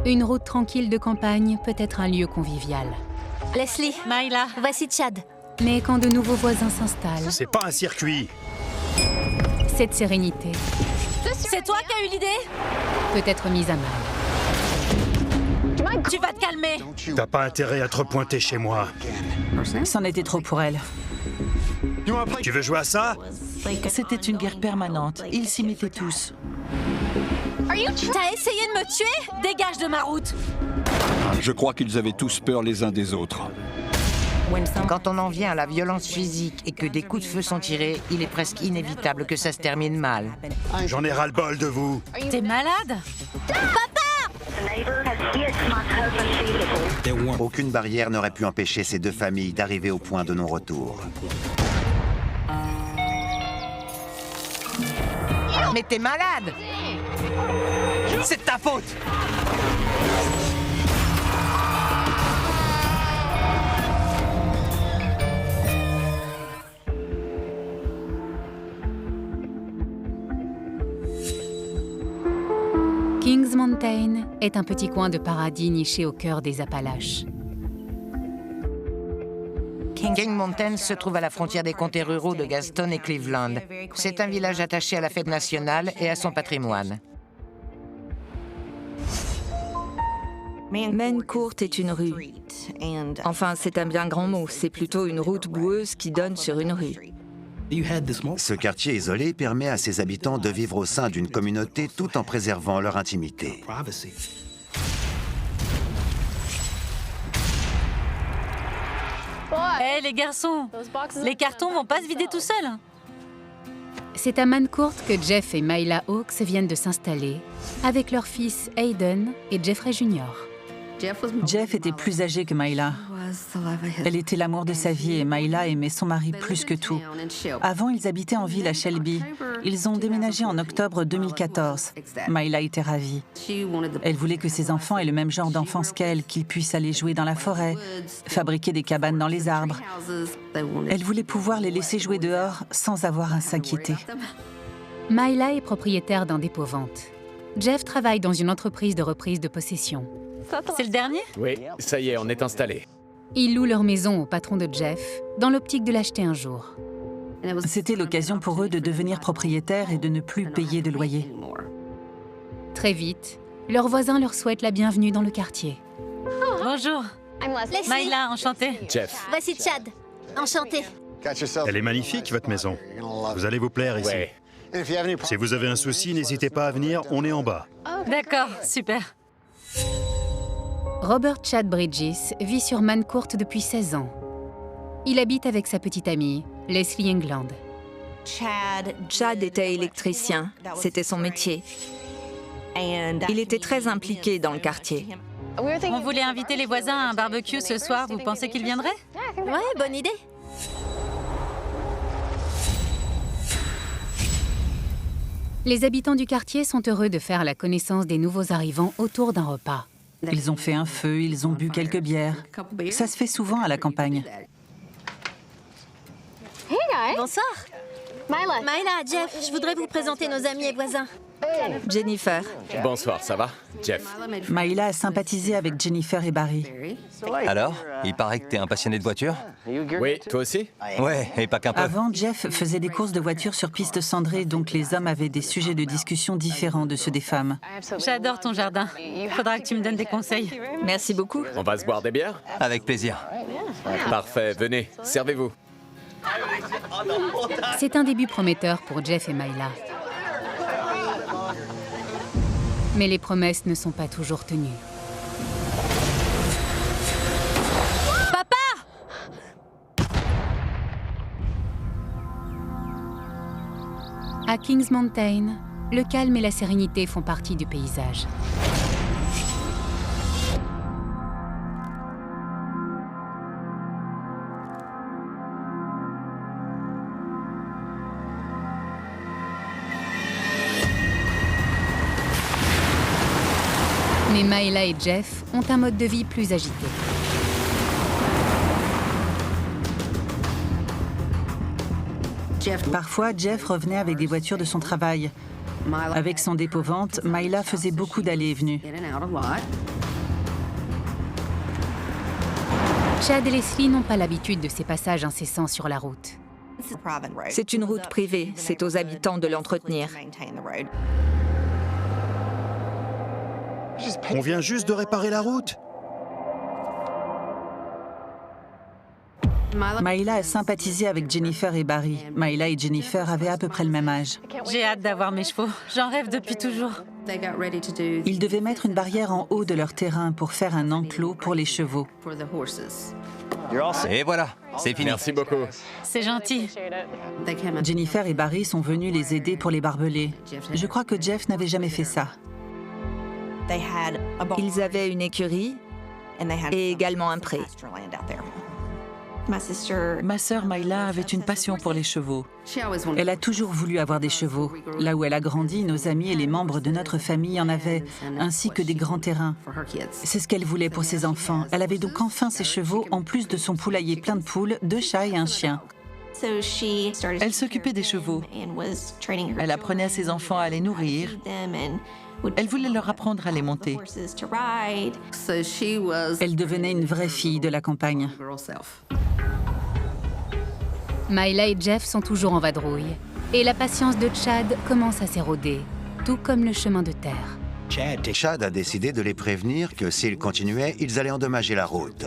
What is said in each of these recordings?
Une route tranquille de campagne peut être un lieu convivial. Leslie, Myla, voici Chad. Mais quand de nouveaux voisins s'installent, C'est pas un circuit. cette sérénité C'est toi qui as eu l'idée? peut être mise à mal. Tu vas te calmer. T'as pas intérêt à te repointer chez moi. c'en était trop pour elle. Tu veux jouer à ça? C'était une guerre permanente. Ils s'y mettaient tous. T'as essayé de me tuer? Dégage de ma route. Je crois qu'ils avaient tous peur les uns des autres. Quand on en vient à la violence physique et que des coups de feu sont tirés, il est presque inévitable que ça se termine mal. J'en ai ras-le-bol de vous. T'es malade? Aucune barrière n'aurait pu empêcher ces deux familles d'arriver au point de non-retour. Mais t'es malade! C'est de ta faute! Kings Mountain est un petit coin de paradis niché au cœur des Appalaches. King Mountain se trouve à la frontière des comtés ruraux de Gaston et Cleveland. C'est un village attaché à la fête nationale et à son patrimoine. Main Court est une rue. Enfin, c'est un bien grand mot. C'est plutôt une route boueuse qui donne sur une rue. Ce quartier isolé permet à ses habitants de vivre au sein d'une communauté tout en préservant leur intimité. Hé les garçons, les cartons vont pas se vider tout seuls. C'est à Mancourt que Jeff et Myla Hawkes viennent de s'installer, avec leur fils Hayden et Jeffrey Jr. Jeff était plus âgé que Myla. Elle était l'amour de sa vie et Myla aimait son mari plus que tout. Avant, ils habitaient en ville à Shelby. Ils ont déménagé en octobre 2014. Myla était ravie. Elle voulait que ses enfants aient le même genre d'enfance qu'elle, qu'ils puissent aller jouer dans la forêt, fabriquer des cabanes dans les arbres. Elle voulait pouvoir les laisser jouer dehors sans avoir à s'inquiéter. Myla est propriétaire d'un dépôt-vente. Jeff travaille dans une entreprise de reprise de possession. C'est le dernier? Oui, ça y est, on est installé. Ils louent leur maison au patron de Jeff, dans l'optique de l'acheter un jour. C'était l'occasion pour eux de devenir propriétaires et de ne plus payer de loyer. Très vite, leurs voisins leur souhaitent la bienvenue dans le quartier. Bonjour. Leslie, Myla, enchantée. Jeff. Voici Chad. Enchanté. Elle est magnifique, votre maison. Vous allez vous plaire ici. Ouais. Si vous avez un souci, n'hésitez pas à venir, on est en bas. D'accord, super. Robert Chad Bridges vit sur Mancourt depuis 16 ans. Il habite avec sa petite amie, Leslie England. Chad était électricien. C'était son métier. Il était très impliqué dans le quartier. On voulait inviter les voisins à un barbecue ce soir. Vous pensez qu'ils viendraient? Ouais, bonne idée. Les habitants du quartier sont heureux de faire la connaissance des nouveaux arrivants autour d'un repas. Ils ont fait un feu, ils ont bu quelques bières. Ça se fait souvent à la campagne. Bonsoir. Myla, Jeff, je voudrais vous présenter nos amis et voisins. Jennifer. Bonsoir, ça va? Jeff. Myla a sympathisé avec Jennifer et Barry. Alors, il paraît que t'es un passionné de voiture? Oui, toi aussi? Ouais, et pas qu'un peu. Avant, Jeff faisait des courses de voitures sur piste cendrée, donc les hommes avaient des sujets de discussion différents de ceux des femmes. J'adore ton jardin. Faudra que tu me donnes des conseils. Merci beaucoup. On va se boire des bières? Avec plaisir. Parfait, venez, servez-vous. C'est un début prometteur pour Jeff et Myla. Mais les promesses ne sont pas toujours tenues. Papa! À Kings Mountain, le calme et la sérénité font partie du paysage. Mais Myla et Jeff ont un mode de vie plus agité. Parfois, Jeff revenait avec des voitures de son travail. Avec son dépôt-vente, Myla faisait beaucoup d'allées et venues. Chad et Leslie n'ont pas l'habitude de ces passages incessants sur la route. C'est une route privée, c'est aux habitants de l'entretenir. On vient juste de réparer la route. Myla a sympathisé avec Jennifer et Barry. Myla et Jennifer avaient à peu près le même âge. J'ai hâte d'avoir mes chevaux. J'en rêve depuis toujours. Ils devaient mettre une barrière en haut de leur terrain pour faire un enclos pour les chevaux. Et voilà, c'est fini. Merci beaucoup. C'est gentil. Jennifer et Barry sont venus les aider pour les barbelés. Je crois que Jeff n'avait jamais fait ça. Ils avaient une écurie et également un pré. Ma sœur Myla avait une passion pour les chevaux. Elle a toujours voulu avoir des chevaux. Là où elle a grandi, nos amis et les membres de notre famille en avaient, ainsi que des grands terrains. C'est ce qu'elle voulait pour ses enfants. Elle avait donc enfin ses chevaux, en plus de son poulailler plein de poules, 2 chats et un chien. Elle s'occupait des chevaux. Elle apprenait à ses enfants à les nourrir. Elle voulait leur apprendre à les monter. Elle devenait une vraie fille de la campagne. Myla et Jeff sont toujours en vadrouille. Et la patience de Chad commence à s'éroder, tout comme le chemin de terre. Chad a décidé de les prévenir que s'ils continuaient, ils allaient endommager la route.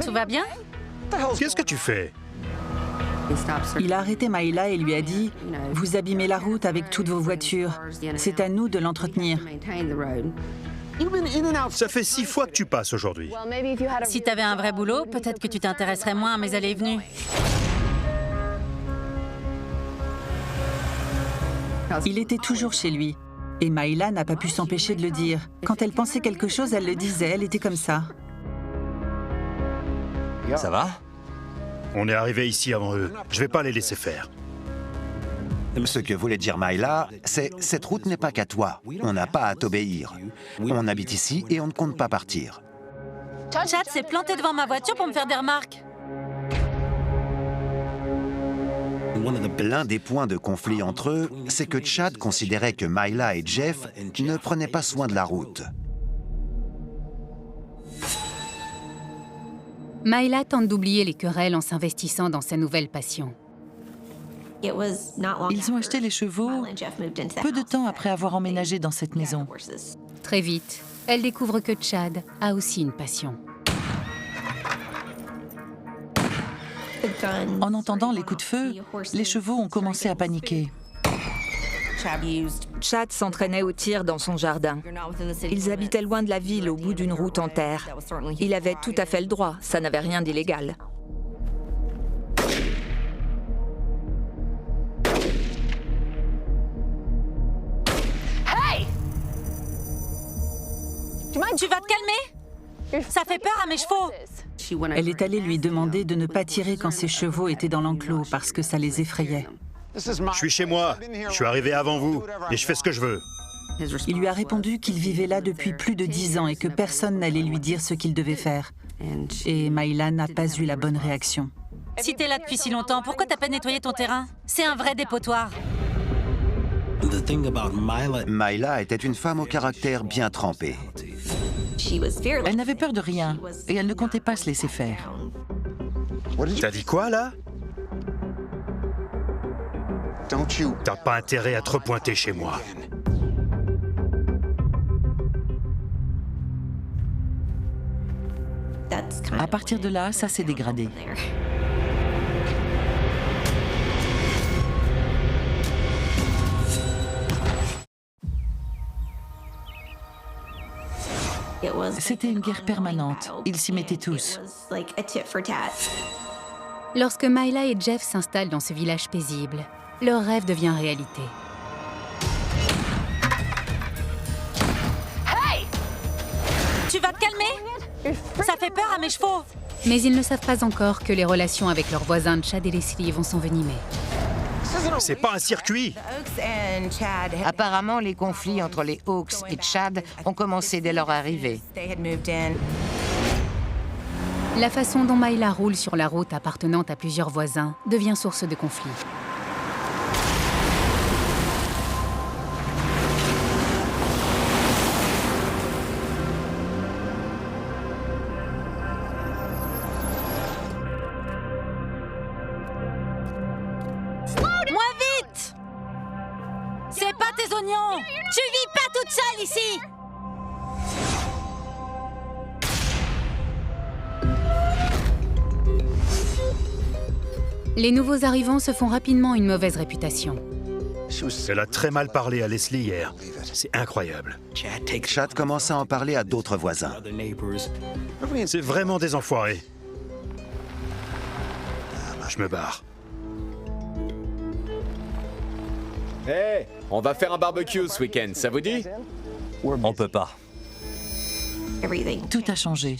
Tout va bien? Qu'est-ce que tu fais? Il a arrêté Myla et lui a dit « Vous abîmez la route avec toutes vos voitures. C'est à nous de l'entretenir. » Ça fait 6 fois que tu passes aujourd'hui. Si t'avais un vrai boulot, peut-être que tu t'intéresserais moins à mes allées et venues. Il était toujours chez lui. Et Myla n'a pas pu s'empêcher de le dire. Quand elle pensait quelque chose, elle le disait. Elle était comme ça. Ça va? On est arrivé ici avant eux. Je vais pas les laisser faire. Ce que voulait dire Myla, c'est « Cette route n'est pas qu'à toi. On n'a pas à t'obéir. On habite ici et on ne compte pas partir. » Chad s'est planté devant ma voiture pour me faire des remarques. L'un des points de conflit entre eux, c'est que Chad considérait que Myla et Jeff ne prenaient pas soin de la route. Myla tente d'oublier les querelles en s'investissant dans sa nouvelle passion. Ils ont acheté les chevaux peu de temps après avoir emménagé dans cette maison. Très vite, elle découvre que Chad a aussi une passion. En entendant les coups de feu, les chevaux ont commencé à paniquer. Chad s'entraînait au tir dans son jardin. Ils habitaient loin de la ville, au bout d'une route en terre. Il avait tout à fait le droit, ça n'avait rien d'illégal. Tu vas te calmer? Ça fait peur à mes chevaux. Elle est allée lui demander de ne pas tirer quand ses chevaux étaient dans l'enclos parce que ça les effrayait. Je suis chez moi. Je suis arrivé avant vous et je fais ce que je veux. Il lui a répondu qu'il vivait là depuis plus de 10 ans et que personne n'allait lui dire ce qu'il devait faire. Et Myla n'a pas eu la bonne réaction. Si t'es là depuis si longtemps, pourquoi t'as pas nettoyé ton terrain? C'est un vrai dépotoir. Myla était une femme au caractère bien trempé. Elle n'avait peur de rien et elle ne comptait pas se laisser faire. T'as dit quoi, là? T'as pas intérêt à te repointer chez moi. À partir de là, ça s'est dégradé. C'était une guerre permanente. Ils s'y mettaient tous. Lorsque Myla et Jeff s'installent dans ce village paisible, leur rêve devient réalité. Hey! Tu vas te calmer? Ça fait peur à mes chevaux. Mais ils ne savent pas encore que les relations avec leurs voisins Chad et Leslie vont s'envenimer. C'est pas un circuit. Apparemment, les conflits entre les Hawks et Chad ont commencé dès leur arrivée. La façon dont Myla roule sur la route appartenant à plusieurs voisins devient source de conflit. Moins vite! C'est pas tes oignons! Tu vis pas toute seule ici! Les nouveaux arrivants se font rapidement une mauvaise réputation. Elle a très mal parlé à Leslie hier. C'est incroyable. Chad commence à en parler à d'autres voisins. C'est vraiment des enfoirés. Je me barre. Hé, on va faire un barbecue ce week-end, ça vous dit? On peut pas. Tout a changé.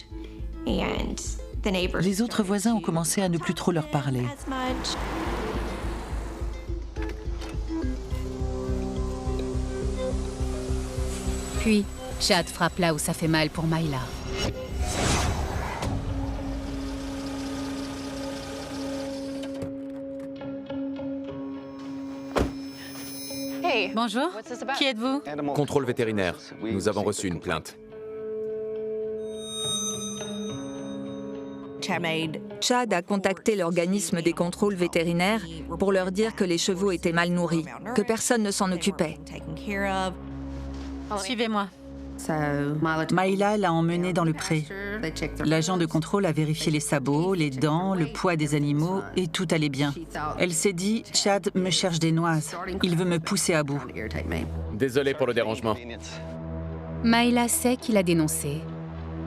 Les autres voisins ont commencé à ne plus trop leur parler. Puis, Chad frappe là où ça fait mal pour Myla. Bonjour, qui êtes-vous? Contrôle vétérinaire. Nous avons reçu une plainte. Chad a contacté l'organisme des contrôles vétérinaires pour leur dire que les chevaux étaient mal nourris, que personne ne s'en occupait. Suivez-moi. Myla l'a emmené dans le pré. L'agent de contrôle a vérifié les sabots, les dents, le poids des animaux et tout allait bien. Elle s'est dit « Chad me cherche des noises. Il veut me pousser à bout. » Désolé pour le dérangement. Myla sait qu'il a dénoncé,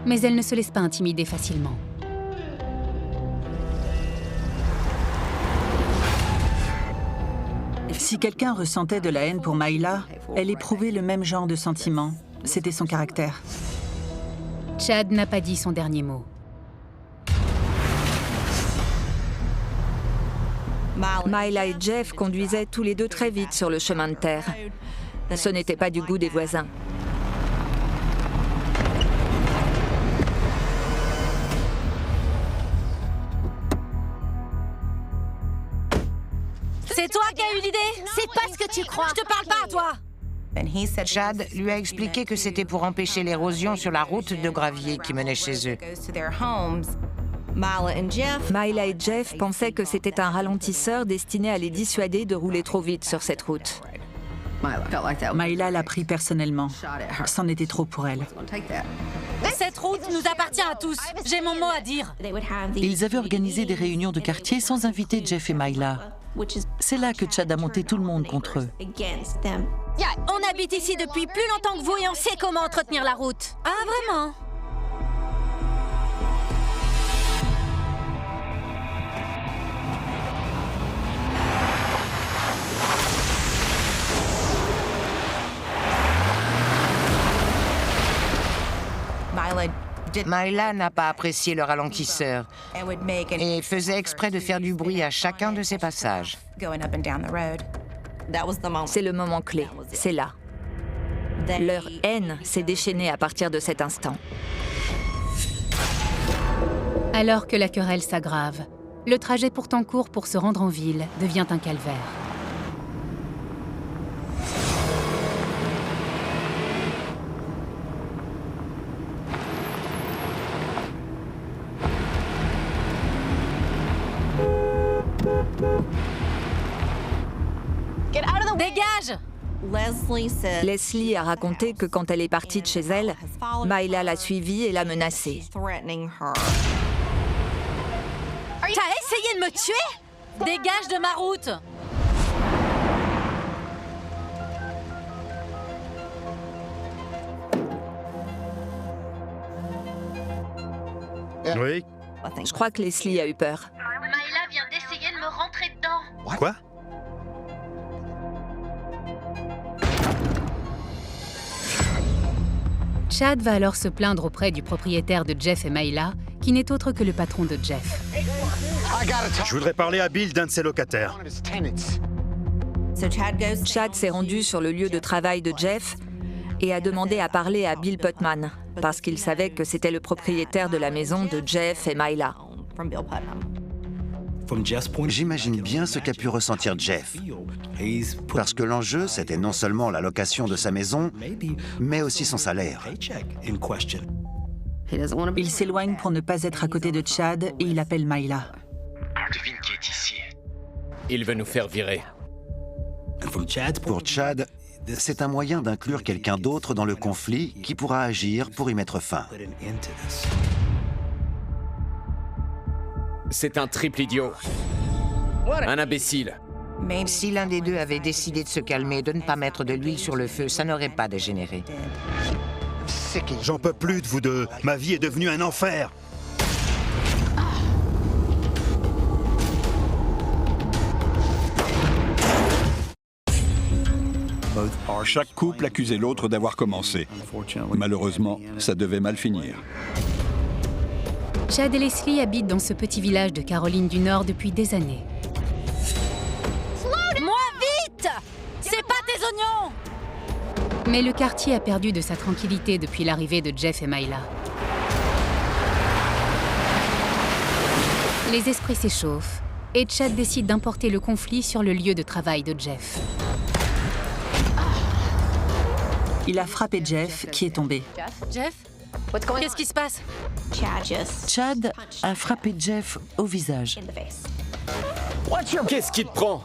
mais elle ne se laisse pas intimider facilement. Si quelqu'un ressentait de la haine pour Myla, elle éprouvait le même genre de sentiment. C'était son caractère. Chad n'a pas dit son dernier mot. Myla et Jeff conduisaient tous les deux très vite sur le chemin de terre. Ce n'était pas du goût des voisins. C'est toi qui as eu l'idée? C'est pas ce que tu crois. Je te parle pas à toi. Chad lui a expliqué que c'était pour empêcher l'érosion sur la route de gravier qui menait chez eux. Myla et Jeff pensaient que c'était un ralentisseur destiné à les dissuader de rouler trop vite sur cette route. Myla l'a pris personnellement. C'en était trop pour elle. Cette route nous appartient à tous. J'ai mon mot à dire. Ils avaient organisé des réunions de quartier sans inviter Jeff et Myla. C'est là que Chad a monté tout le monde contre eux. On habite ici depuis plus longtemps que vous et on sait comment entretenir la route. Ah, vraiment? Myla n'a pas apprécié le ralentisseur et faisait exprès de faire du bruit à chacun de ses passages. C'est le moment clé, c'est là. Leur haine s'est déchaînée à partir de cet instant. Alors que la querelle s'aggrave, le trajet pourtant court pour se rendre en ville devient un calvaire. Dégage! Leslie a raconté que quand elle est partie de chez elle, Myla l'a suivie et l'a menacée. T'as essayé de me tuer? Dégage de ma route! Oui? Je crois que Leslie a eu peur. Myla vient d'essayer de me rentrer dedans. Quoi? Chad va alors se plaindre auprès du propriétaire de Jeff et Myla, qui n'est autre que le patron de Jeff. Je voudrais parler à Bill d'un de ses locataires. Chad s'est rendu sur le lieu de travail de Jeff et a demandé à parler à Bill Putman, parce qu'il savait que c'était le propriétaire de la maison de Jeff et Myla. J'imagine bien ce qu'a pu ressentir Jeff. Parce que l'enjeu, c'était non seulement la location de sa maison, mais aussi son salaire. Il s'éloigne pour ne pas être à côté de Chad et il appelle Myla. Devine qui est ici. Il veut nous faire virer. Pour Chad, c'est un moyen d'inclure quelqu'un d'autre dans le conflit qui pourra agir pour y mettre fin. C'est un triple idiot. Un imbécile. Même si l'un des deux avait décidé de se calmer, de ne pas mettre de l'huile sur le feu, ça n'aurait pas dégénéré. J'en peux plus de vous deux. Ma vie est devenue un enfer. Chaque couple accusait l'autre d'avoir commencé. Malheureusement, ça devait mal finir. Chad et Leslie habitent dans ce petit village de Caroline du Nord depuis des années. Moins vite! C'est pas tes oignons! Mais le quartier a perdu de sa tranquillité depuis l'arrivée de Jeff et Myla. Les esprits s'échauffent et Chad décide d'importer le conflit sur le lieu de travail de Jeff. Il a frappé Jeff, qui est tombé. Jeff? Qu'est-ce qui se passe? Chad a frappé Jeff au visage. Qu'est-ce qui te prend?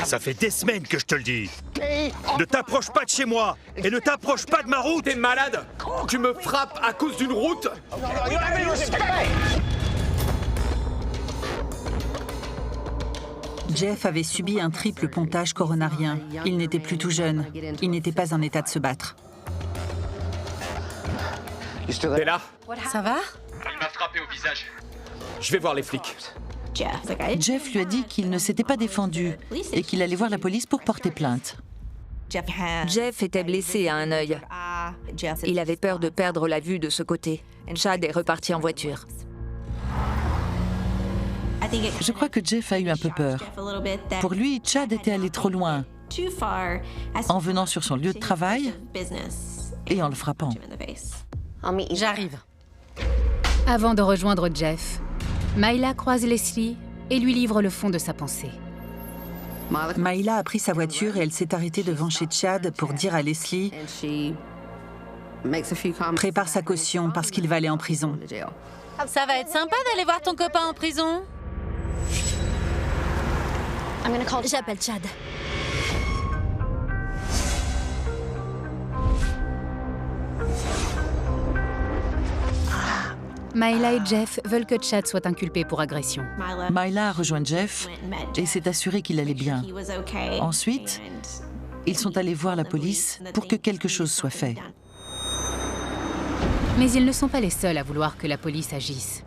Ça fait des semaines que je te le dis. Ne t'approche pas de chez moi et ne t'approche pas de ma route. T'es malade? Tu me frappes à cause d'une route? Jeff avait subi un triple pontage coronarien. Il n'était plus tout jeune. Il n'était pas en état de se battre. T'es là? Ça va? Il m'a frappé au visage. Je vais voir les flics. Jeff lui a dit qu'il ne s'était pas défendu et qu'il allait voir la police pour porter plainte. Jeff était blessé à un œil. Il avait peur de perdre la vue de ce côté. Chad est reparti en voiture. Je crois que Jeff a eu un peu peur. Pour lui, Chad était allé trop loin, en venant sur son lieu de travail et en le frappant. J'arrive. Avant de rejoindre Jeff, Myla croise Leslie et lui livre le fond de sa pensée. Myla a pris sa voiture et elle s'est arrêtée devant chez Chad pour dire à Leslie « Prépare sa caution parce qu'il va aller en prison. » Ça va être sympa d'aller voir ton copain en prison. J'appelle Chad. Myla et Jeff veulent que Chad soit inculpé pour agression. Myla a rejoint Jeff et s'est assurée qu'il allait bien. Ensuite, ils sont allés voir la police pour que quelque chose soit fait. Mais ils ne sont pas les seuls à vouloir que la police agisse.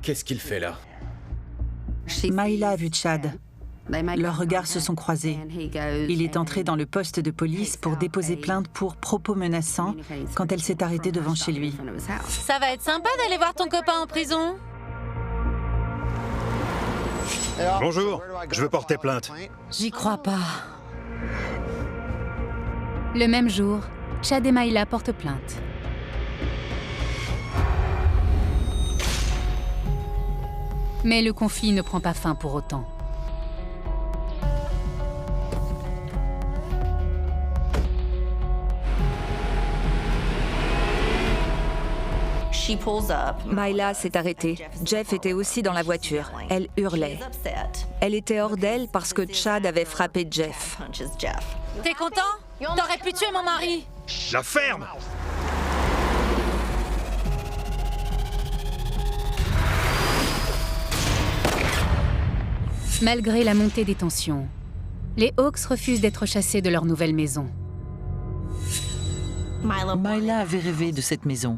Qu'est-ce qu'il fait là? Myla a vu Chad. Leurs regards se sont croisés. Il est entré dans le poste de police pour déposer plainte pour propos menaçants quand elle s'est arrêtée devant chez lui. Ça va être sympa d'aller voir ton copain en prison. Bonjour, je veux porter plainte. J'y crois pas. Le même jour, Chad et Myla portent plainte. Mais le conflit ne prend pas fin pour autant. Myla s'est arrêtée. Jeff était aussi dans la voiture. Elle hurlait. Elle était hors d'elle parce que Chad avait frappé Jeff. T'es content? T'aurais pu tuer mon mari. La ferme! Malgré la montée des tensions, les Hawks refusent d'être chassés de leur nouvelle maison. Myla avait rêvé de cette maison.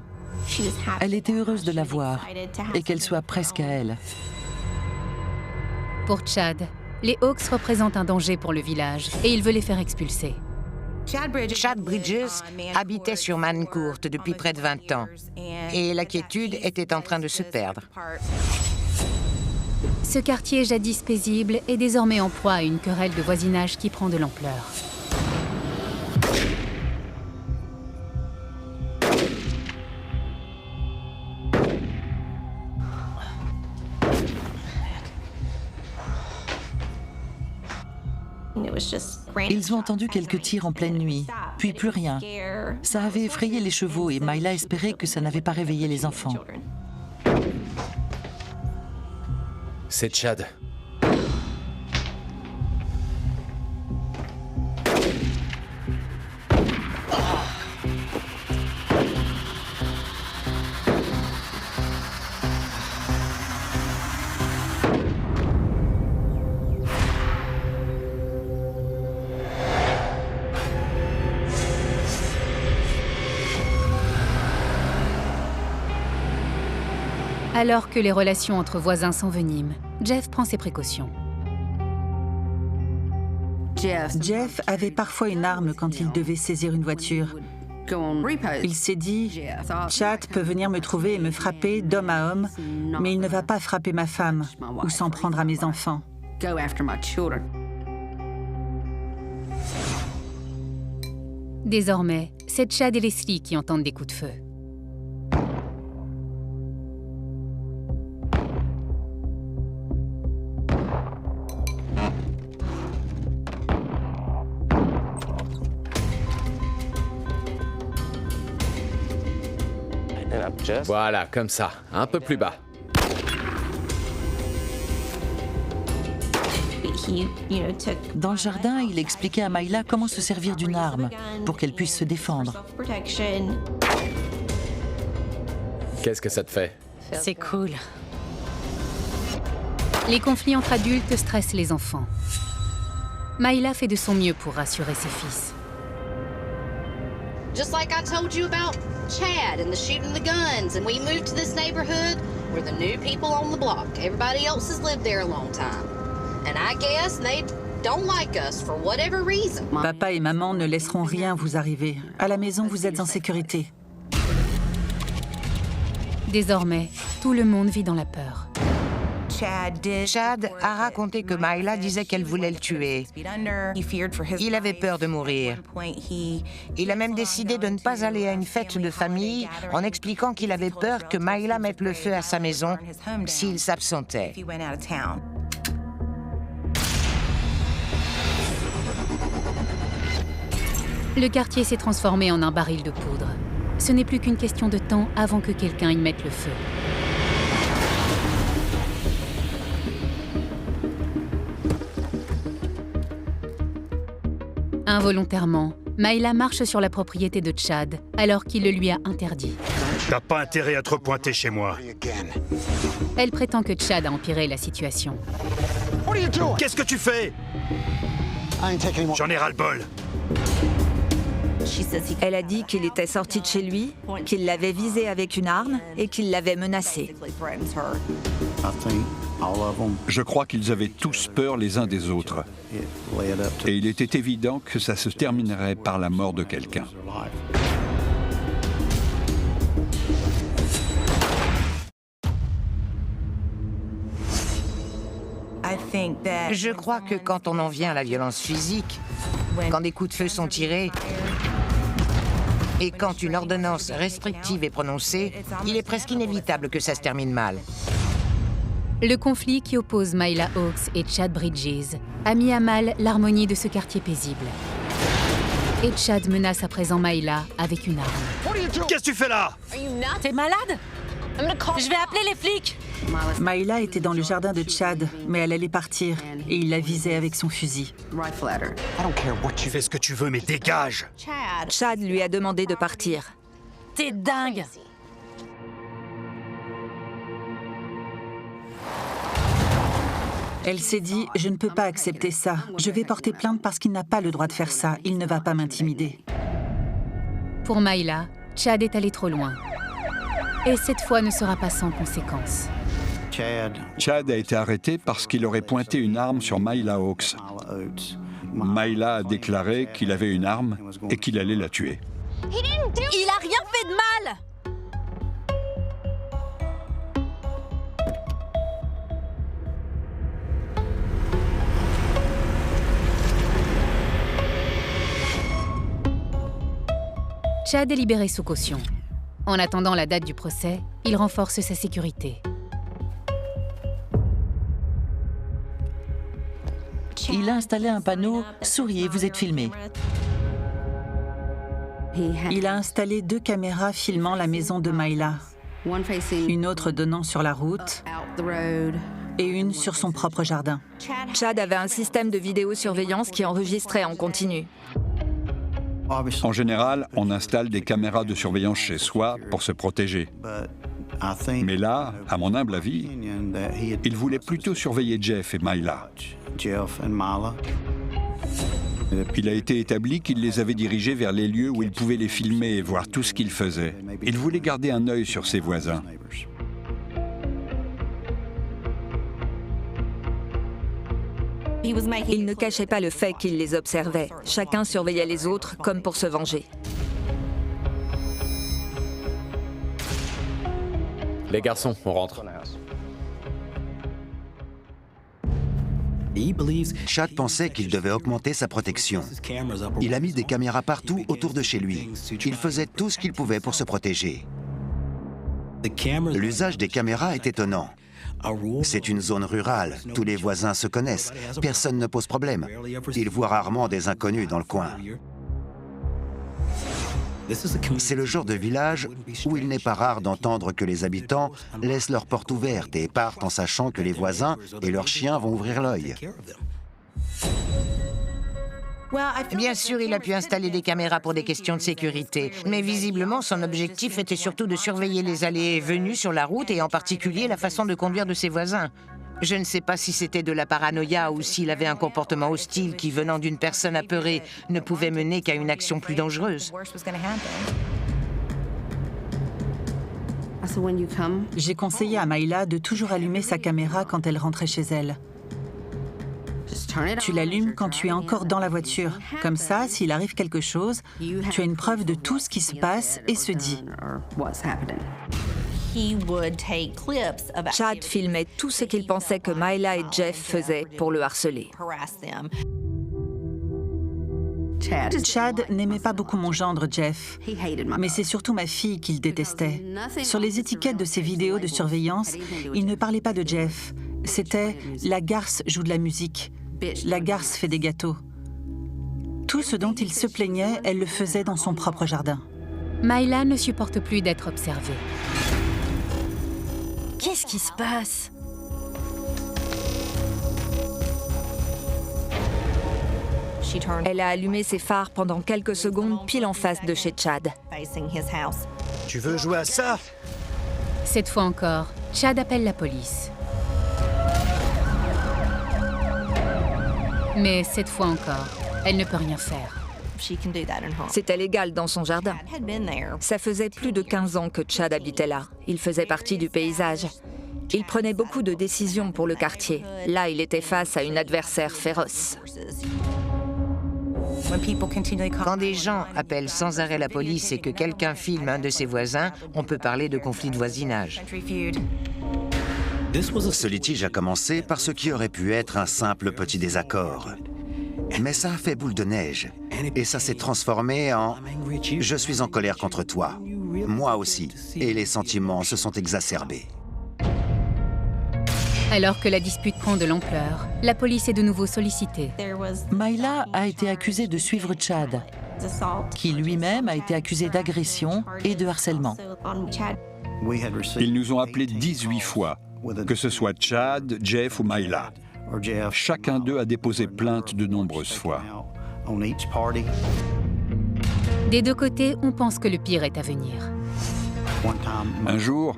Elle était heureuse de la voir et qu'elle soit presque à elle. Pour Chad, les Hawks représentent un danger pour le village et il veut les faire expulser. Chad Bridges habitait sur Mancourt depuis près de 20 ans et la quiétude était en train de se perdre. Ce quartier jadis paisible est désormais en proie à une querelle de voisinage qui prend de l'ampleur. Ils ont entendu quelques tirs en pleine nuit, puis plus rien. Ça avait effrayé les chevaux et Myla espérait que ça n'avait pas réveillé les enfants. C'est Chad. Alors que les relations entre voisins s'enveniment, Jeff prend ses précautions. Jeff avait parfois une arme quand il devait saisir une voiture. Il s'est dit, Chad peut venir me trouver et me frapper d'homme à homme, mais il ne va pas frapper ma femme ou s'en prendre à mes enfants. Désormais, c'est Chad et Leslie qui entendent des coups de feu. Voilà, comme ça, un peu plus bas. Dans le jardin, il expliquait à Myla comment se servir d'une arme pour qu'elle puisse se défendre. Qu'est-ce que ça te fait? C'est cool. Les conflits entre adultes stressent les enfants. Myla fait de son mieux pour rassurer ses fils. Just like I told you about Chad and the shooting the guns, and we moved to this neighborhood. We're the new people on the block. Everybody else has lived there a long time. And I guess they don't like us for whatever reason. Papa et maman ne laisseront rien vous arriver. À la maison, vous êtes en sécurité. Désormais, tout le monde vit dans la peur. Chad a raconté que Myla disait qu'elle voulait le tuer. Il avait peur de mourir. Il a même décidé de ne pas aller à une fête de famille en expliquant qu'il avait peur que Myla mette le feu à sa maison s'il s'absentait. Le quartier s'est transformé en un baril de poudre. Ce n'est plus qu'une question de temps avant que quelqu'un y mette le feu. Involontairement, Myla marche sur la propriété de Chad alors qu'il le lui a interdit. T'as pas intérêt à te repointer chez moi. Elle prétend que Chad a empiré la situation. Qu'est-ce que tu fais? J'en ai ras-le-bol. Elle a dit qu'il était sorti de chez lui, qu'il l'avait visé avec une arme et qu'il l'avait menacé. Je crois qu'ils avaient tous peur les uns des autres. Et il était évident que ça se terminerait par la mort de quelqu'un. Je crois que quand on en vient à la violence physique, quand des coups de feu sont tirés, et quand une ordonnance restrictive est prononcée, il est presque inévitable que ça se termine mal. Le conflit qui oppose Myla Hawkes et Chad Bridges a mis à mal l'harmonie de ce quartier paisible. Et Chad menace à présent Myla avec une arme. Qu'est-ce que tu fais là? T'es malade? Je vais appeler les flics. Myla était dans le jardin de Chad, mais elle allait partir et il la visait avec son fusil. Tu fais ce que tu veux, mais dégage! Chad lui a demandé de partir. T'es dingue. Elle s'est dit, je ne peux pas accepter ça. Je vais porter plainte parce qu'il n'a pas le droit de faire ça. Il ne va pas m'intimider. Pour Myla, Chad est allé trop loin. Et cette fois ne sera pas sans conséquence. Chad a été arrêté parce qu'il aurait pointé une arme sur Myla Hawkes. Myla a déclaré qu'il avait une arme et qu'il allait la tuer. Il a rien fait de mal. Chad est libéré sous caution. En attendant la date du procès, il renforce sa sécurité. Il a installé un panneau « Souriez, vous êtes filmé ». Il a installé 2 caméras filmant la maison de Mayla, une autre donnant sur la route et une sur son propre jardin. Chad avait un système de vidéosurveillance qui enregistrait en continu. En général, on installe des caméras de surveillance chez soi pour se protéger. Mais là, à mon humble avis, il voulait plutôt surveiller Jeff et Mayla. Il a été établi qu'il les avait dirigés vers les lieux où il pouvait les filmer et voir tout ce qu'ils faisaient. Il voulait garder un œil sur ses voisins. Il ne cachait pas le fait qu'il les observait. Chacun surveillait les autres comme pour se venger. Les garçons, on rentre. Chad pensait qu'il devait augmenter sa protection. Il a mis des caméras partout autour de chez lui. Il faisait tout ce qu'il pouvait pour se protéger. L'usage des caméras est étonnant. C'est une zone rurale, tous les voisins se connaissent, personne ne pose problème. Il voit rarement des inconnus dans le coin. C'est le genre de village où il n'est pas rare d'entendre que les habitants laissent leur porte ouverte et partent en sachant que les voisins et leurs chiens vont ouvrir l'œil. Bien sûr, il a pu installer des caméras pour des questions de sécurité, mais visiblement, son objectif était surtout de surveiller les allées et venues sur la route et en particulier la façon de conduire de ses voisins. Je ne sais pas si c'était de la paranoïa ou s'il avait un comportement hostile qui, venant d'une personne apeurée, ne pouvait mener qu'à une action plus dangereuse. J'ai conseillé à Mayla de toujours allumer sa caméra quand elle rentrait chez elle. Tu l'allumes quand tu es encore dans la voiture. Comme ça, s'il arrive quelque chose, tu as une preuve de tout ce qui se passe et se dit. Chad filmait tout ce qu'il pensait que Mayla et Jeff faisaient pour le harceler. Chad n'aimait pas beaucoup mon gendre, Jeff, mais c'est surtout ma fille qu'il détestait. Sur les étiquettes de ses vidéos de surveillance, il ne parlait pas de Jeff. C'était « La garce joue de la musique »,« La garce fait des gâteaux ». Tout ce dont il se plaignait, elle le faisait dans son propre jardin. Mayla ne supporte plus d'être observée. Qu'est-ce qui se passe? Elle a allumé ses phares pendant quelques secondes pile en face de chez Chad. Tu veux jouer à ça? Cette fois encore, Chad appelle la police. Mais cette fois encore, elle ne peut rien faire. C'était légal dans son jardin. Ça faisait plus de 15 ans que Chad habitait là. Il faisait partie du paysage. Il prenait beaucoup de décisions pour le quartier. Là, il était face à une adversaire féroce. Quand des gens appellent sans arrêt la police et que quelqu'un filme un de ses voisins, on peut parler de conflit de voisinage. Ce litige a commencé par ce qui aurait pu être un simple petit désaccord. Mais ça a fait boule de neige. Et ça s'est transformé en « je suis en colère contre toi ». Moi aussi. Et les sentiments se sont exacerbés. Alors que la dispute prend de l'ampleur, la police est de nouveau sollicitée. Mayla a été accusée de suivre Chad, qui lui-même a été accusé d'agression et de harcèlement. Ils nous ont appelés 18 fois, que ce soit Chad, Jeff ou Mayla. Chacun d'eux a déposé plainte de nombreuses fois. Des deux côtés, on pense que le pire est à venir. Un jour,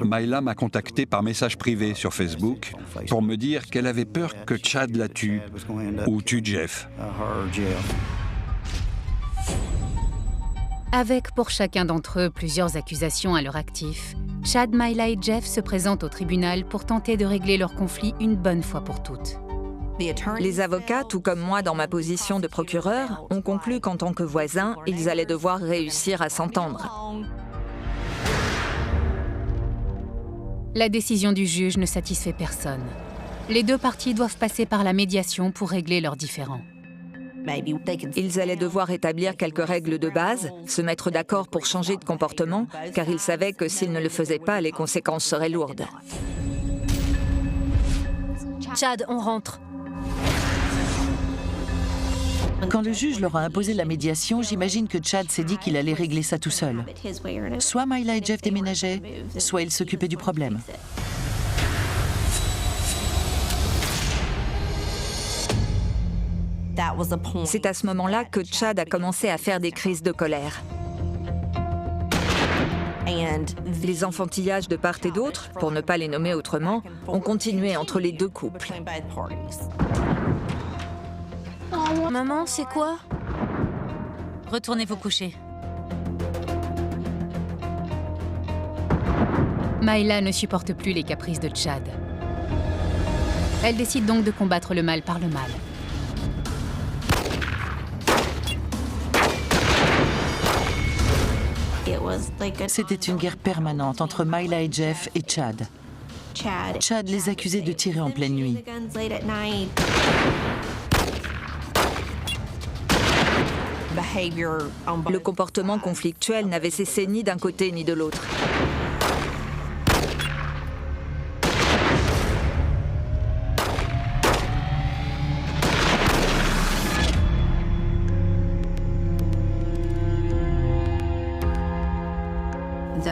Mayla m'a contacté par message privé sur Facebook pour me dire qu'elle avait peur que Chad la tue ou tue Jeff. Avec pour chacun d'entre eux plusieurs accusations à leur actif, Chad, Mayla et Jeff se présentent au tribunal pour tenter de régler leur conflit une bonne fois pour toutes. Les avocats, tout comme moi dans ma position de procureur, ont conclu qu'en tant que voisins, ils allaient devoir réussir à s'entendre. La décision du juge ne satisfait personne. Les deux parties doivent passer par la médiation pour régler leurs différends. Ils allaient devoir établir quelques règles de base, se mettre d'accord pour changer de comportement, car ils savaient que s'ils ne le faisaient pas, les conséquences seraient lourdes. Chad, on rentre. Quand le juge leur a imposé la médiation, j'imagine que Chad s'est dit qu'il allait régler ça tout seul. Soit Myla et Jeff déménageaient, soit ils s'occupaient du problème. C'est à ce moment-là que Chad a commencé à faire des crises de colère. Les enfantillages de part et d'autre, pour ne pas les nommer autrement, ont continué entre les deux couples. Maman, c'est quoi? Retournez vous coucher. Myla ne supporte plus les caprices de Chad. Elle décide donc de combattre le mal par le mal. C'était une guerre permanente entre Myla et Jeff et Chad. Chad les accusait de tirer en pleine nuit. Le comportement conflictuel n'avait cessé ni d'un côté ni de l'autre.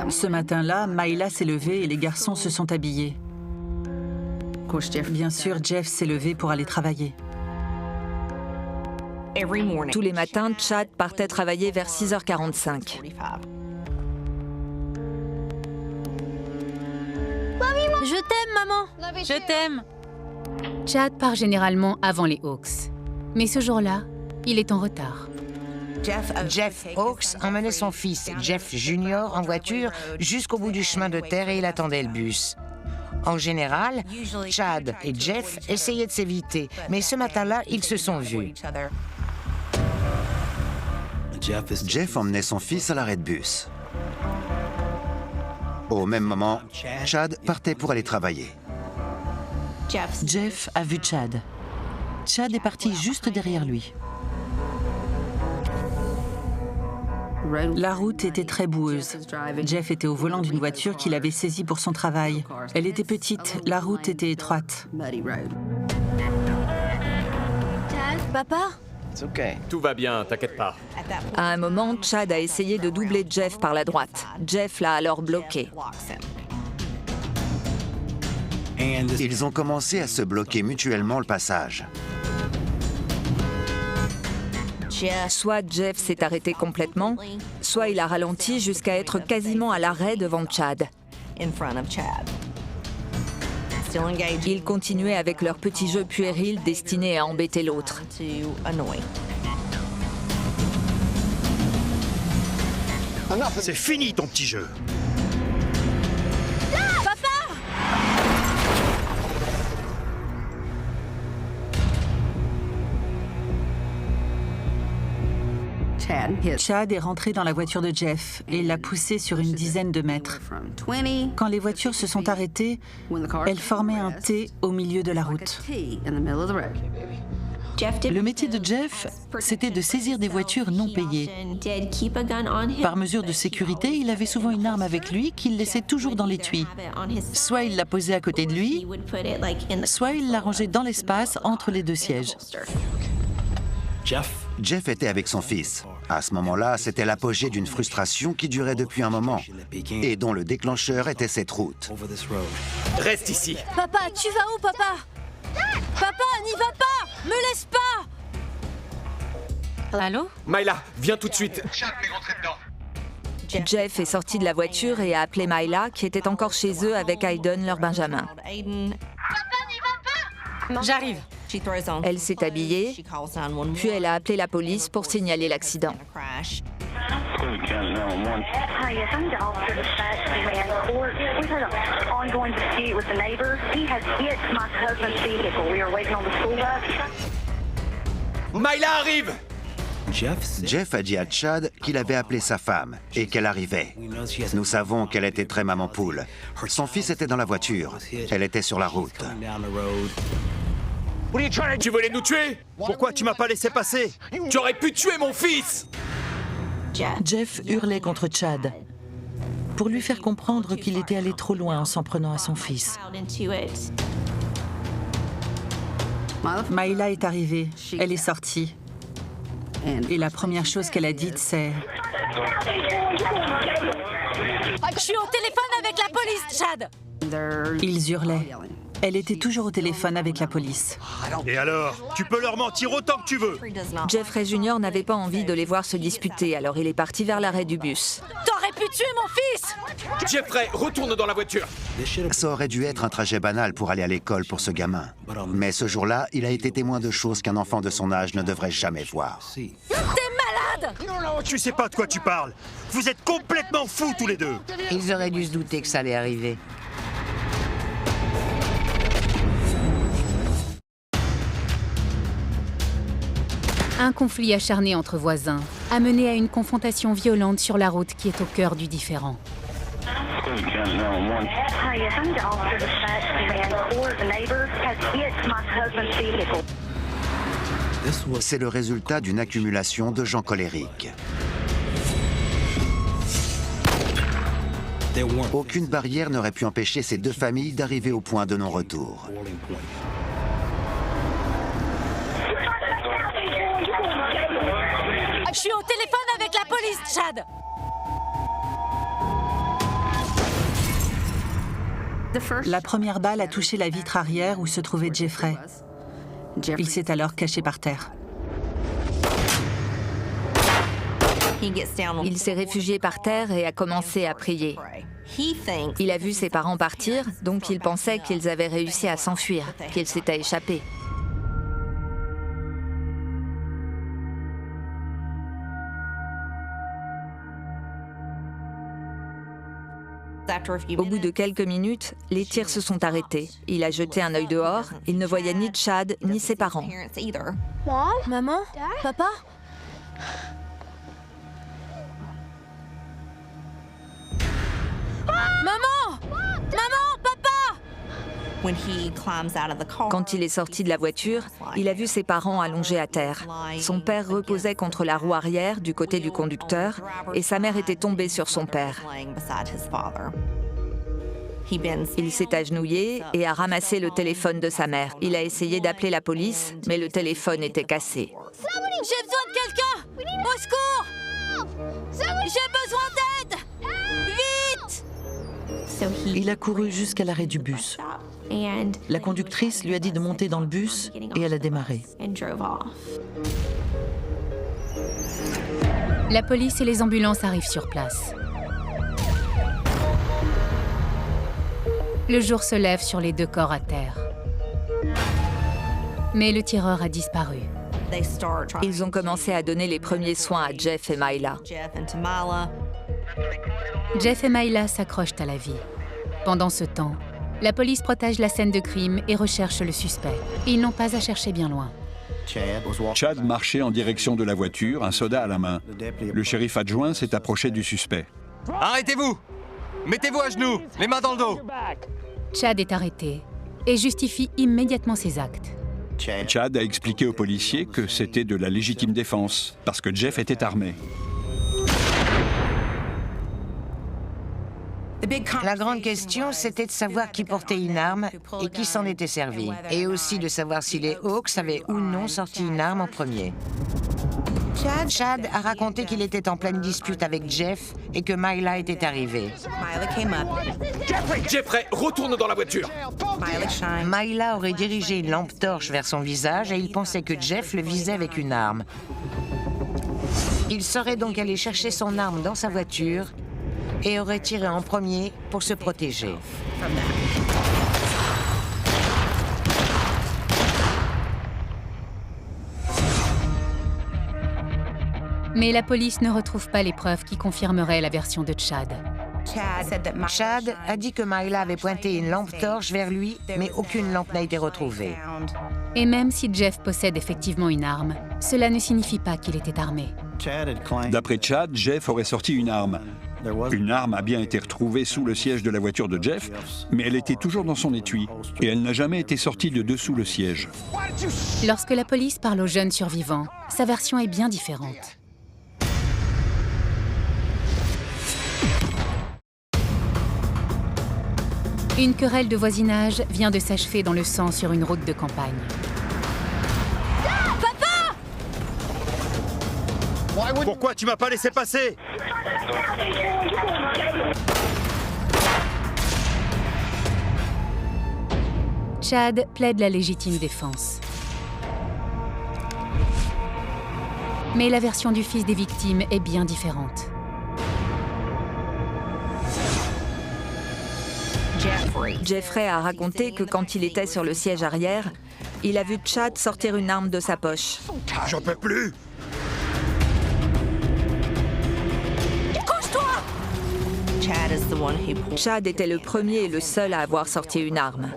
Ce matin-là, Myla s'est levée et les garçons se sont habillés. Bien sûr, Jeff s'est levé pour aller travailler. Tous les matins, Chad partait travailler vers 6h45. Je t'aime, maman. Je t'aime. Chad part généralement avant les Hawks. Mais ce jour-là, il est en retard. Jeff Hawks emmenait son fils, Jeff Jr., en voiture jusqu'au bout du chemin de terre et il attendait le bus. En général, Chad et Jeff essayaient de s'éviter, mais ce matin-là, ils se sont vus. Jeff emmenait son fils à l'arrêt de bus. Au même moment, Chad partait pour aller travailler. Jeff a vu Chad. Chad est parti juste derrière lui. La route était très boueuse. Jeff était au volant d'une voiture qu'il avait saisie pour son travail. Elle était petite, la route était étroite. Papa? Tout va bien, t'inquiète pas. À un moment, Chad a essayé de doubler Jeff par la droite. Jeff l'a alors bloqué. Ils ont commencé à se bloquer mutuellement le passage. Soit Jeff s'est arrêté complètement, soit il a ralenti jusqu'à être quasiment à l'arrêt devant Chad. Ils continuaient avec leur petit jeu puéril destiné à embêter l'autre. C'est fini ton petit jeu. Chad est rentré dans la voiture de Jeff et l'a poussé sur une dizaine de mètres. Quand les voitures se sont arrêtées, elles formaient un T au milieu de la route. Le métier de Jeff, c'était de saisir des voitures non payées. Par mesure de sécurité, il avait souvent une arme avec lui qu'il laissait toujours dans l'étui. Soit il la posait à côté de lui, soit il la rangeait dans l'espace entre les deux sièges. Jeff était avec son fils. À ce moment-là, c'était l'apogée d'une frustration qui durait depuis un moment et dont le déclencheur était cette route. Reste ici. Papa, tu vas où, papa? Papa, n'y va pas! Me laisse pas! Allô? Myla, viens tout de suite. Chad m'est rentré dedans. Jeff est sorti de la voiture et a appelé Myla, qui était encore chez eux avec Hayden, leur benjamin. J'arrive. Elle s'est habillée, puis elle a appelé la police pour signaler l'accident. Myla arrive! Jeff a dit à Chad qu'il avait appelé sa femme et qu'elle arrivait. Nous savons qu'elle était très maman poule. Son fils était dans la voiture. Elle était sur la route. Tu voulais nous tuer? Pourquoi tu m'as pas laissé passer? Tu aurais pu tuer mon fils! Jeff hurlait contre Chad pour lui faire comprendre qu'il était allé trop loin en s'en prenant à son fils. Mayla est arrivée, elle est sortie. Et la première chose qu'elle a dite, c'est... Je suis au téléphone avec la police, Chad! Ils hurlaient. Elle était toujours au téléphone avec la police. Et alors? Tu peux leur mentir autant que tu veux. Jeffrey Jr. n'avait pas envie de les voir se disputer, alors il est parti vers l'arrêt du bus. T'aurais pu tuer mon fils! Jeffrey, retourne dans la voiture! Ça aurait dû être un trajet banal pour aller à l'école pour ce gamin. Mais ce jour-là, il a été témoin de choses qu'un enfant de son âge ne devrait jamais voir. T'es malade! Tu sais pas de quoi tu parles. Vous êtes complètement fous tous les deux. Ils auraient dû se douter que ça allait arriver. Un conflit acharné entre voisins a mené à une confrontation violente sur la route qui est au cœur du différend. C'est le résultat d'une accumulation de gens colériques. Aucune barrière n'aurait pu empêcher ces deux familles d'arriver au point de non-retour. Je suis au téléphone avec la police, Chad! La première balle a touché la vitre arrière où se trouvait Jeffrey. Il s'est alors caché par terre. Il s'est réfugié par terre et a commencé à prier. Il a vu ses parents partir, donc il pensait qu'ils avaient réussi à s'enfuir, qu'ils s'étaient échappés. Au bout de quelques minutes, les tirs se sont arrêtés. Il a jeté un œil dehors. Il ne voyait ni Chad, ni ses parents. Maman? Papa? Maman! Maman! Papa! Quand il est sorti de la voiture, il a vu ses parents allongés à terre. Son père reposait contre la roue arrière du côté du conducteur et sa mère était tombée sur son père. Il s'est agenouillé et a ramassé le téléphone de sa mère. Il a essayé d'appeler la police, mais le téléphone était cassé. J'ai besoin de quelqu'un! Au secours! J'ai besoin d'aide! Vite! Il a couru jusqu'à l'arrêt du bus. La conductrice lui a dit de monter dans le bus et elle a démarré. La police et les ambulances arrivent sur place. Le jour se lève sur les deux corps à terre. Mais le tireur a disparu. Ils ont commencé à donner les premiers soins à Jeff et Mayla. Jeff et Mayla s'accrochent à la vie. Pendant ce temps, la police protège la scène de crime et recherche le suspect. Ils n'ont pas à chercher bien loin. Chad marchait en direction de la voiture, un soda à la main. Le shérif adjoint s'est approché du suspect. Arrêtez-vous! Mettez-vous à genoux, les mains dans le dos! Chad est arrêté et justifie immédiatement ses actes. Chad a expliqué aux policiers que c'était de la légitime défense, parce que Jeff était armé. La grande question, c'était de savoir qui portait une arme et qui s'en était servi. Et aussi de savoir si les Hawks avaient ou non sorti une arme en premier. Chad a raconté qu'il était en pleine dispute avec Jeff et que Mayla était arrivée. Jeffrey, retourne dans la voiture! Mayla aurait dirigé une lampe torche vers son visage et il pensait que Jeff le visait avec une arme. Il serait donc allé chercher son arme dans sa voiture et aurait tiré en premier pour se protéger. Mais la police ne retrouve pas les preuves qui confirmeraient la version de Chad. Chad a dit que Mayla avait pointé une lampe torche vers lui, mais aucune lampe n'a été retrouvée. Et même si Jeff possède effectivement une arme, cela ne signifie pas qu'il était armé. D'après Chad, Jeff aurait sorti une arme. Une arme a bien été retrouvée sous le siège de la voiture de Jeff, mais elle était toujours dans son étui et elle n'a jamais été sortie de dessous le siège. Lorsque la police parle aux jeunes survivants, sa version est bien différente. Une querelle de voisinage vient de s'achever dans le sang sur une route de campagne. Pourquoi tu m'as pas laissé passer? Chad plaide la légitime défense. Mais la version du fils des victimes est bien différente. Jeffrey a raconté que quand il était sur le siège arrière, il a vu Chad sortir une arme de sa poche. J'en peux plus! Chad était le premier et le seul à avoir sorti une arme.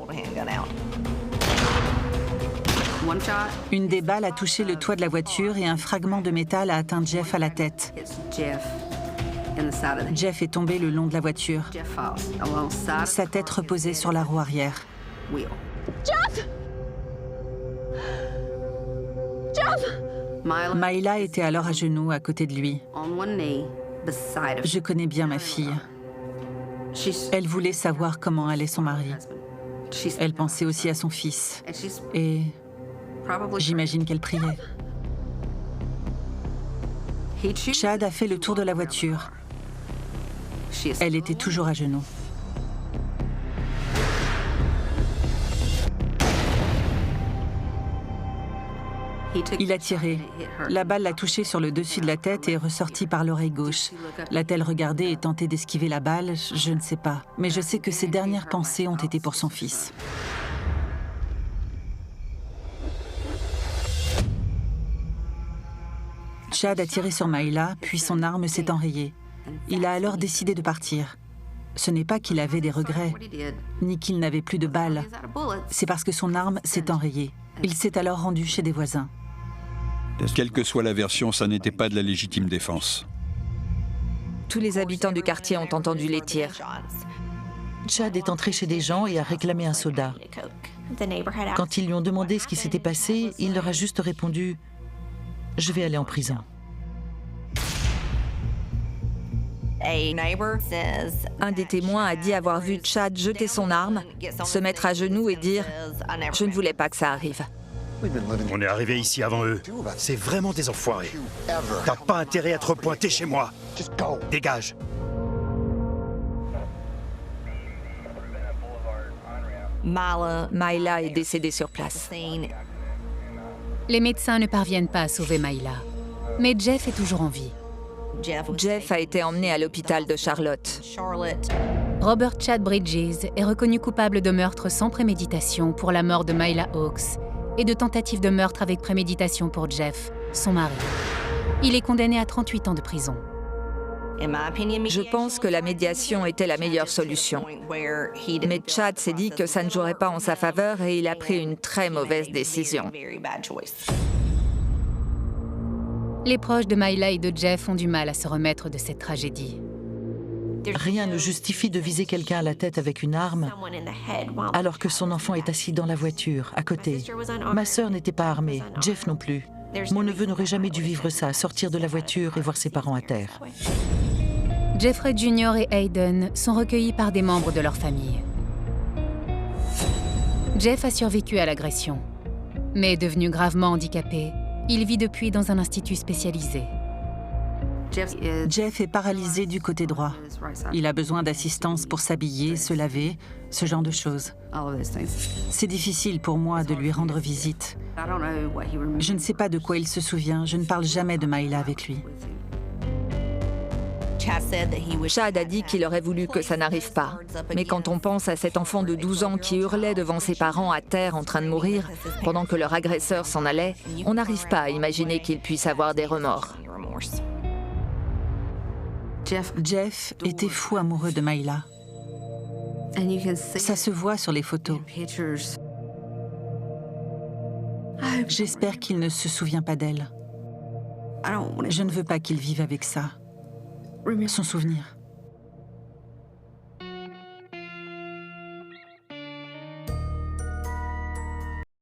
Une des balles a touché le toit de la voiture et un fragment de métal a atteint Jeff à la tête. Jeff est tombé le long de la voiture. Sa tête reposait sur la roue arrière. Mayla était alors à genoux à côté de lui. Je connais bien ma fille. Elle voulait savoir comment allait son mari. Elle pensait aussi à son fils. Et j'imagine qu'elle priait. Chad a fait le tour de la voiture. Elle était toujours à genoux. Il a tiré. La balle l'a touché sur le dessus de la tête et est ressortie par l'oreille gauche. L'a-t-elle regardé et tenté d'esquiver la balle? Je ne sais pas. Mais je sais que ses dernières pensées ont été pour son fils. Chad a tiré sur Mayla, puis son arme s'est enrayée. Il a alors décidé de partir. Ce n'est pas qu'il avait des regrets, ni qu'il n'avait plus de balles. C'est parce que son arme s'est enrayée. Il s'est alors rendu chez des voisins. Quelle que soit la version, ça n'était pas de la légitime défense. Tous les habitants du quartier ont entendu les tirs. Chad est entré chez des gens et a réclamé un soda. Quand ils lui ont demandé ce qui s'était passé, il leur a juste répondu « Je vais aller en prison ». Un des témoins a dit avoir vu Chad jeter son arme, se mettre à genoux et dire « Je ne voulais pas que ça arrive ». On est arrivé ici avant eux. C'est vraiment des enfoirés. T'as pas intérêt à te repointer chez moi. Dégage. Mayla est décédée sur place. Les médecins ne parviennent pas à sauver Mayla. Mais Jeff est toujours en vie. Jeff a été emmené à l'hôpital de Charlotte. Robert Chad Bridges est reconnu coupable de meurtre sans préméditation pour la mort de Mayla Hawkes et de tentative de meurtre avec préméditation pour Jeff, son mari. Il est condamné à 38 ans de prison. Je pense que la médiation était la meilleure solution. Mais Chad s'est dit que ça ne jouerait pas en sa faveur et il a pris une très mauvaise décision. Les proches de Mayla et de Jeff ont du mal à se remettre de cette tragédie. Rien ne justifie de viser quelqu'un à la tête avec une arme alors que son enfant est assis dans la voiture, à côté. Ma sœur n'était pas armée, Jeff non plus. Mon neveu n'aurait jamais dû vivre ça, sortir de la voiture et voir ses parents à terre. Jeffrey Jr. et Hayden sont recueillis par des membres de leur famille. Jeff a survécu à l'agression, mais devenu gravement handicapé, il vit depuis dans un institut spécialisé. Jeff est paralysé du côté droit. Il a besoin d'assistance pour s'habiller, se laver, ce genre de choses. C'est difficile pour moi de lui rendre visite. Je ne sais pas de quoi il se souvient. Je ne parle jamais de Mayla avec lui. Chad a dit qu'il aurait voulu que ça n'arrive pas. Mais quand on pense à cet enfant de 12 ans qui hurlait devant ses parents à terre en train de mourir, pendant que leur agresseur s'en allait, on n'arrive pas à imaginer qu'il puisse avoir des remords. Jeff était fou amoureux de Mayla. Ça se voit sur les photos. J'espère qu'il ne se souvient pas d'elle. Je ne veux pas qu'il vive avec ça. Son souvenir.